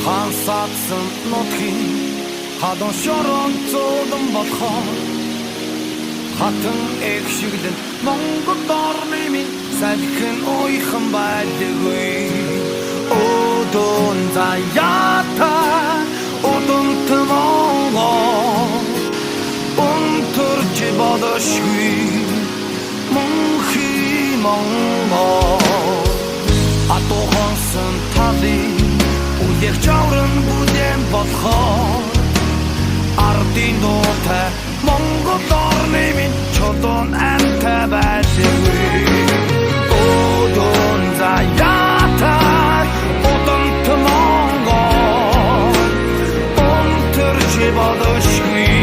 Хансаадсан нутгийн хадон шорон зодон болохоор хатан экшиглэн Монгол орны минь салхин ойхон байдаггүй Одон заяата одон тмонгол Унтурч бодошгүй Монхи монгол Атохонсон тали Үлэх чаврын бүдэн болохоор Ардын дуутай Монгол орны минь чулуун амтай байдаггүй Одон заяатай одон тмонгол Унтурч бодошгүй